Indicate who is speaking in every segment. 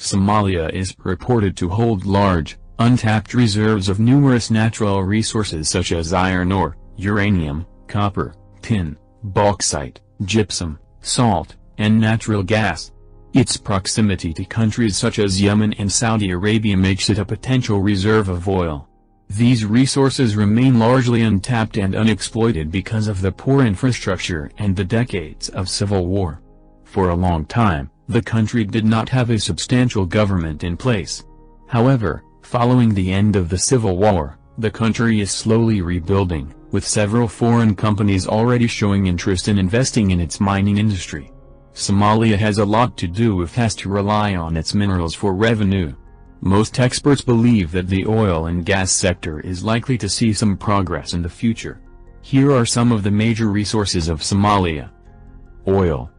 Speaker 1: Somalia is reported to hold large, untapped reserves of numerous natural resources such as iron ore, uranium, copper, tin, bauxite, gypsum, salt, and natural gas. Its proximity to countries such as Yemen and Saudi Arabia makes it a potential reserve of oil. These resources remain largely untapped and unexploited because of the poor infrastructure and the decades of civil war. For a long time, the country did not have a substantial government in place. However, following the end of the civil war, the country is slowly rebuilding, with several foreign companies already showing interest in investing in its mining industry. Somalia has a lot to do if it has to rely on its minerals for revenue. Most experts believe that the oil and gas sector is likely to see some progress in the future. Here are some of the major resources of Somalia. Oil.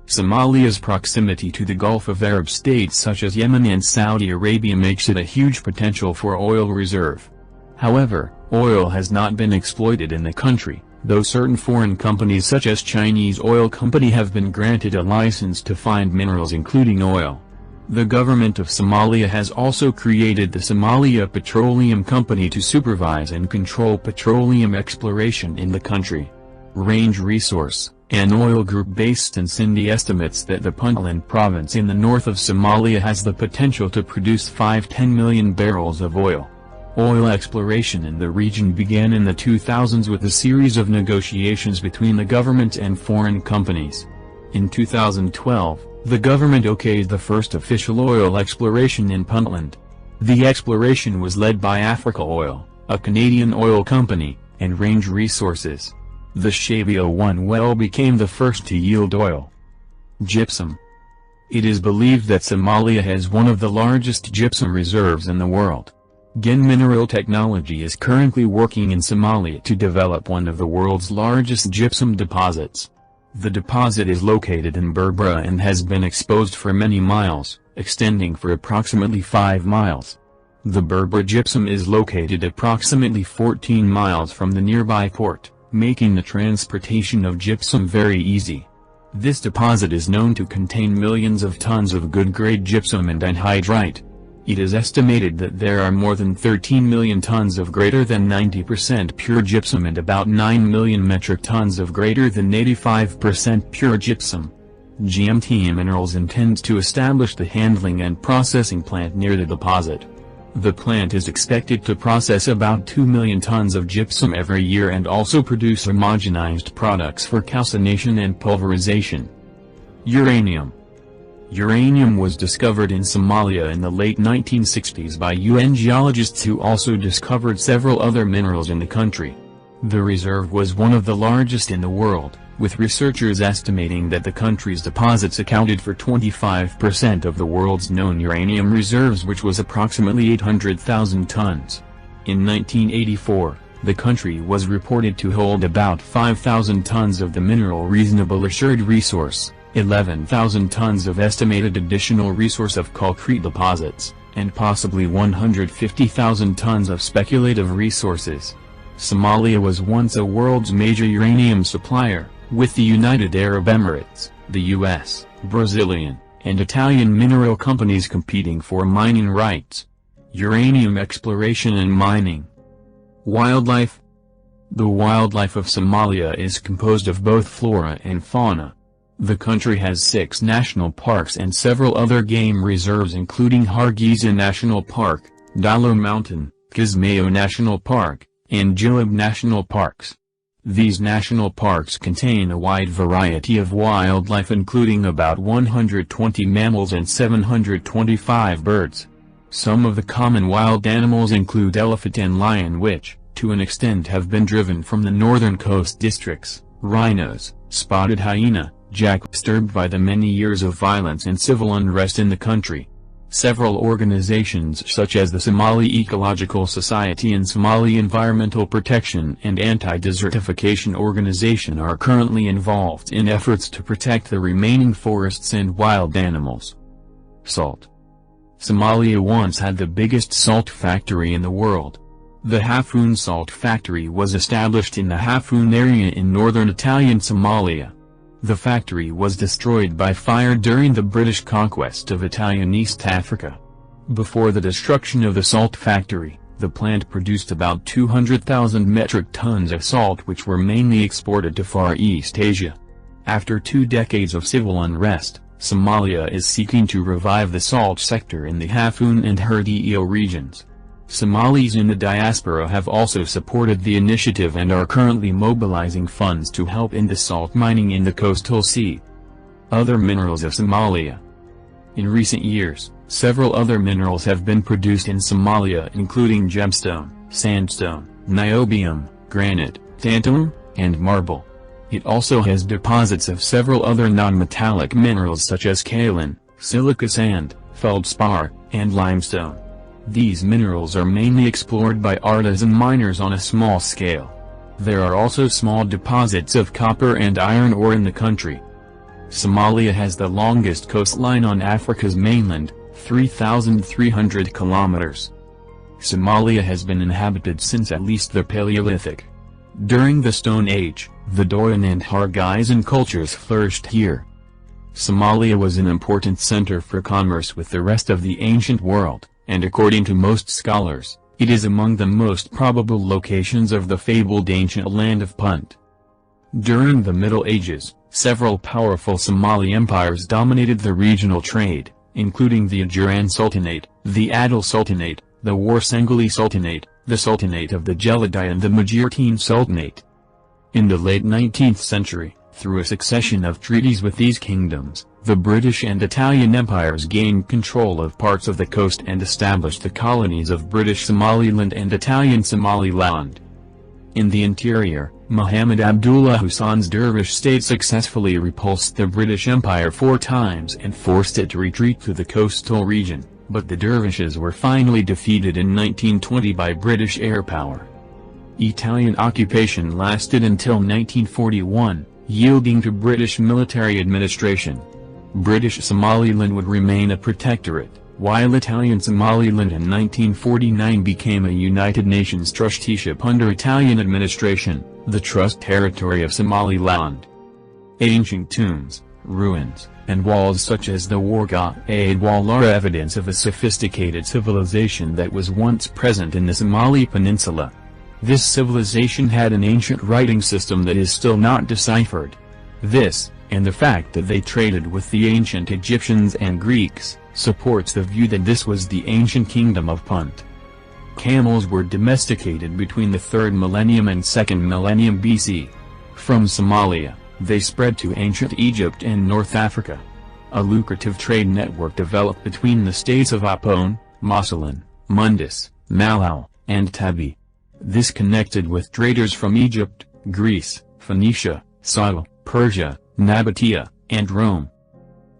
Speaker 1: Somalia's proximity to the Gulf of Arab states such as Yemen and Saudi Arabia makes it a huge potential for oil reserve. However, oil has not been exploited in the country, though certain foreign companies such as Chinese Oil Company have been granted a license to find minerals including oil. The government of Somalia has also created the Somalia Petroleum Company to supervise and control petroleum exploration in the country. Range Resource, an oil group based in Sindh, estimates that the Puntland province in the north of Somalia has the potential to produce 5–10 million barrels of oil. Oil exploration in the region began in the 2000s with a series of negotiations between the government and foreign companies. In 2012, the government okayed the first official oil exploration in Puntland. The exploration was led by Africa Oil, a Canadian oil company, and Range Resources. The Shabia-1 well became the first to yield oil. Gypsum. It is believed that Somalia has one of the largest gypsum reserves in the world. Gen Mineral Technology is currently working in Somalia to develop one of the world's largest gypsum deposits. The deposit is located in Berbera and has been exposed for many miles, extending for approximately 5 miles. The Berbera gypsum is located approximately 14 miles from the nearby port, making the transportation of gypsum very easy. This deposit is known to contain millions of tons of good-grade gypsum and anhydrite. It is estimated that there are more than 13 million tons of greater than 90% pure gypsum and about 9 million metric tons of greater than 85% pure gypsum. GMT Minerals intends to establish the handling and processing plant near the deposit. The plant is expected to process about 2 million tons of gypsum every year and also produce homogenized products for calcination and pulverization. Uranium. Uranium was discovered in Somalia in the late 1960s by UN geologists who also discovered several other minerals in the country. The reserve was one of the largest in the world, with researchers estimating that the country's deposits accounted for 25% of the world's known uranium reserves, which was approximately 800,000 tons. In 1984, the country was reported to hold about 5,000 tons of the mineral reasonable assured resource, 11,000 tons of estimated additional resource of concrete deposits, and possibly 150,000 tons of speculative resources. Somalia was once the world's major uranium supplier, with the United Arab Emirates, the US, Brazilian, and Italian mineral companies competing for mining rights. Uranium exploration and mining. Wildlife. The wildlife of Somalia is composed of both flora and fauna. The country has 6 national parks and several other game reserves including Hargeisa National Park, Dalo Mountain, Kismayo National Park, and Jilib National Parks. These national parks contain a wide variety of wildlife including about 120 mammals and 725 birds. Some of the common wild animals include elephant and lion which, to an extent have been driven from the northern coast districts, rhinos, spotted hyena, jack disturbed by the many years of violence and civil unrest in the country. Several organizations such as the Somali Ecological Society and Somali Environmental Protection and Anti-Desertification Organization are currently involved in efforts to protect the remaining forests and wild animals. Salt. Somalia once had the biggest salt factory in the world. The Hafoon Salt Factory was established in the Hafoon area in northern Italian Somalia. The factory was destroyed by fire during the British conquest of Italian East Africa. Before the destruction of the salt factory, the plant produced about 200,000 metric tons of salt, which were mainly exported to Far East Asia. After 2 decades of civil unrest, Somalia is seeking to revive the salt sector in the Hafun and Herdeo regions. Somalis in the diaspora have also supported the initiative and are currently mobilizing funds to help in the salt mining in the coastal sea. Other minerals of Somalia. In recent years, several other minerals have been produced in Somalia, including gemstone, sandstone, niobium, granite, tantalum, and marble. It also has deposits of several other non-metallic minerals such as kaolin, silica sand, feldspar, and limestone. These minerals are mainly explored by artisan miners on a small scale. There are also small deposits of copper and iron ore in the country. Somalia has the longest coastline on Africa's mainland, 3,300 kilometers. Somalia has been inhabited since at least the Paleolithic. During the Stone Age, the Doyan and Hargeisan cultures flourished here. Somalia was an important center for commerce with the rest of the ancient world, and according to most scholars, it is among the most probable locations of the fabled ancient land of Punt. During the Middle Ages, several powerful Somali empires dominated the regional trade, including the Ajuran Sultanate, the Adil Sultanate, the Warsangali Sultanate, the Sultanate of the Geladi and the Majeerteen Sultanate. In the late 19th century, through a succession of treaties with these kingdoms, the British and Italian empires gained control of parts of the coast and established the colonies of British Somaliland and Italian Somaliland. In the interior, Muhammad Abdullah Hussein's Dervish state successfully repulsed the British Empire 4 times and forced it to retreat to the coastal region, but the Dervishes were finally defeated in 1920 by British air power. Italian occupation lasted until 1941, yielding to British military administration. British Somaliland would remain a protectorate, while Italian Somaliland in 1949 became a United Nations trusteeship under Italian administration, the Trust Territory of Somaliland. Ancient tombs, ruins, and walls such as the Warga Wall are evidence of a sophisticated civilization that was once present in the Somali Peninsula. This civilization had an ancient writing system that is still not deciphered. This, and the fact that they traded with the ancient Egyptians and Greeks, supports the view that this was the ancient kingdom of Punt. Camels were domesticated between the 3rd millennium and 2nd millennium BC. From Somalia, they spread to ancient Egypt and North Africa. A lucrative trade network developed between the states of Apone, Masalan, Mundus, Malaw, and Tabi. This connected with traders from Egypt, Greece, Phoenicia, Sidon, Persia, Nabatea, and Rome.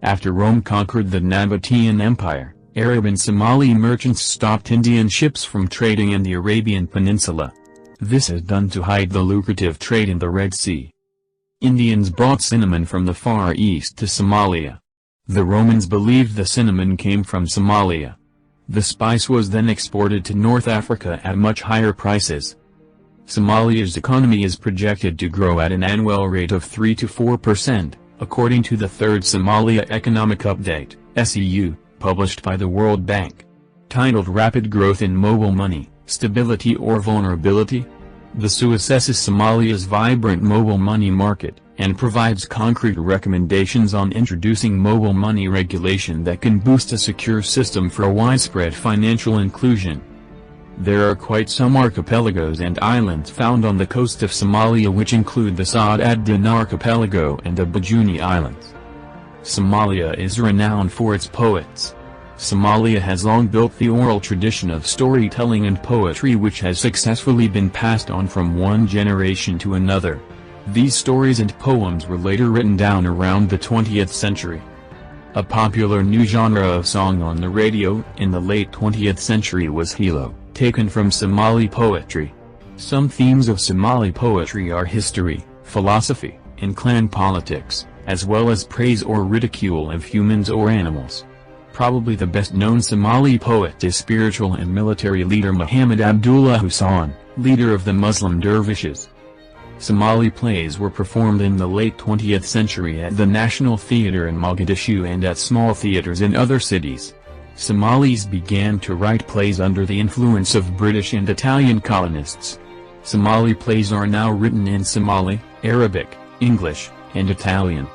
Speaker 1: After Rome conquered the Nabatean Empire, Arab and Somali merchants stopped Indian ships from trading in the Arabian Peninsula. This is done to hide the lucrative trade in the Red Sea. Indians brought cinnamon from the Far East to Somalia. The Romans believed the cinnamon came from Somalia. The spice was then exported to North Africa at much higher prices. Somalia's economy is projected to grow at an annual rate of 3 to 4%, according to the 3rd Somalia Economic Update, SEU, published by the World Bank. Titled Rapid Growth in Mobile Money, Stability or Vulnerability? The SEU assesses Somalia's vibrant mobile money market, and provides concrete recommendations on introducing mobile money regulation that can boost a secure system for widespread financial inclusion. There are quite some archipelagos and islands found on the coast of Somalia, which include the Saad ad-Din archipelago and the Bajuni Islands. Somalia is renowned for its poets. Somalia has long built the oral tradition of storytelling and poetry, which has successfully been passed on from one generation to another. These stories and poems were later written down around the 20th century. A popular new genre of song on the radio in the late 20th century was Hilo, taken from Somali poetry. Some themes of Somali poetry are history, philosophy, and clan politics, as well as praise or ridicule of humans or animals. Probably the best-known Somali poet is spiritual and military leader Muhammad Abdullah Hussein, leader of the Muslim dervishes. Somali plays were performed in the late 20th century at the National Theatre in Mogadishu and at small theatres in other cities. Somalis began to write plays under the influence of British and Italian colonists. Somali plays are now written in Somali, Arabic, English, and Italian.